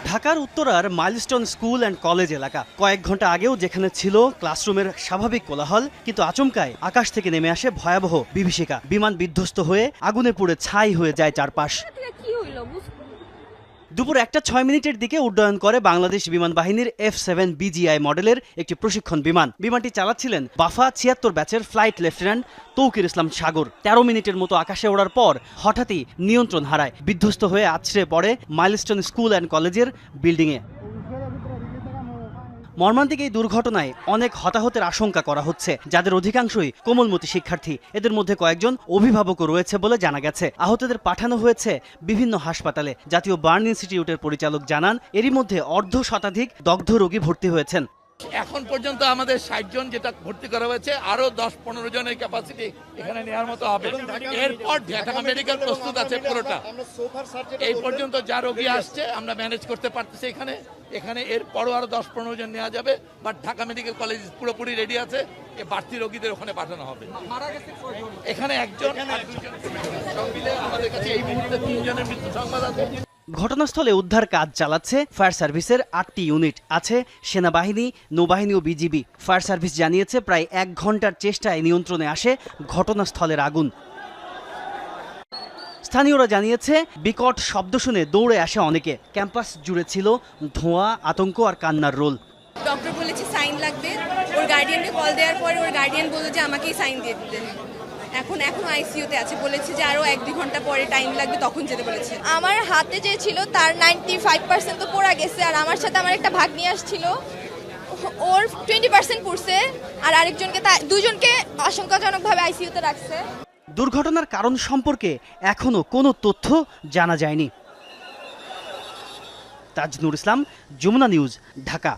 ঢাকার উত্তরার milestone school and college এলাকা কয়েক ঘন্টা আগেও যেখানে ছিল ক্লাসরুমের স্বাভাবিক কোলাহল, কিন্তু আচমকায় আকাশ থেকে নেমে আসে ভয়াবহ বিভীষিকা। বিমান বিধ্বস্ত হয়ে আগুনে পুড়ে ছাই হয়ে যায় চারপাশ। দুপুর 1:06 দিকে উড্ডয়ন করে বাংলাদেশ বিমান বাহিনীর F-7 BGI মডেলের একটি প্রশিক্ষণ বিমান। বিমানটি চালাচ্ছিলেন বাফা 76 ব্যাচের ফ্লাইট লেফটেন্যান্ট তৌকির ইসলাম সাগর। 13 মিনিটের মতো আকাশে ওড়ার পর হঠাৎই নিয়ন্ত্রণ হারায়, বিধ্বস্ত হয়ে আছড়ে পড়ে মাইলস্টোন স্কুল অ্যান্ড কলেজের বিল্ডিংয়ে। মর্মান্তিক এই দুর্ঘটনায় অনেক হতাহতের আশঙ্কা করা হচ্ছে, যাদের অধিকাংশই কোমলমতি শিক্ষার্থী। এদের মধ্যে কয়েকজন অভিভাবকও রয়েছে বলে জানা গেছে। আহতদের পাঠানো হয়েছে বিভিন্ন হাসপাতালে। জাতীয় বার্ন ইনস্টিটিউটের পরিচালক জানান, এরই মধ্যে অর্ধশতাধিক দগ্ধ রোগী ভর্তি হয়েছেন। এখন পর্যন্ত আমাদের 60 জন যেটা ভর্তি করা হয়েছে, আরো 10-15 জনের ক্যাপাসিটি এখানে নেওয়ার মতো হবে। এরপর ঢাকা মেডিকেল প্রস্তুত আছে পুরোটা। এই পর্যন্ত যা রোগী আসছে আমরা ম্যানেজ করতে পারতেছি এখানে এরপরও আরো 10-15 জন নেওয়া যাবে। বাট ঢাকা মেডিকেল কলেজ পুরোপুরি রেডি আছে, বাড়তি রোগীদের ওখানে পাঠানো হবে। এখানে একজন আর দুজন সব মিলে আমাদের কাছে এই মুহূর্তে 3 জনের মৃত্যু সংবাদ আছে। ঘটনাস্থলে উদ্ধার কাজ চালাচ্ছে ফায়ার সার্ভিসের 8টি ইউনিট, আছে সেনাবাহিনী, নৌবাহিনী ও বিজিবি। ফায়ার সার্ভিস জানিয়েছে প্রায় 1 ঘন্টার চেষ্টায় নিয়ন্ত্রণে আসে ঘটনাস্থলের আগুন। স্থানীয়রা জানিয়েছে বিকট শব্দ শুনে দৌড়ে আসে অনেকে। ক্যাম্পাস জুড়ে ছিল ধোঁয়া, আতঙ্ক আর কান্নার রোল। ডক্টর বলেছে সাইন লাগবে, ওর গার্ডিয়ানকে কল দেওয়ার পরে ওর গার্ডিয়ান বলল যে আমাকেই সাইন দিয়ে দিতে। এখন আইসিইউতে আছে, বলেছে যে আরো 1-2 ঘন্টা পরে টাইম লাগবে, তখন যেতে বলেছে। আমার হাতে যে ছিল তার 95% তো পড়া গেছে, আর আমার সাথে আমার একটা ভাগ্নি আসছিল, ওর 20% পড়ছে, আর আরেকজনকে দুজনকে আশঙ্কাজনকভাবে আইসিইউতে রাখছে। দুর্ঘটনার কারণ সম্পর্কে এখনো কোনো তথ্য জানা যায়নি। তাজনুর ইসলাম, যমুনা নিউজ, ঢাকা।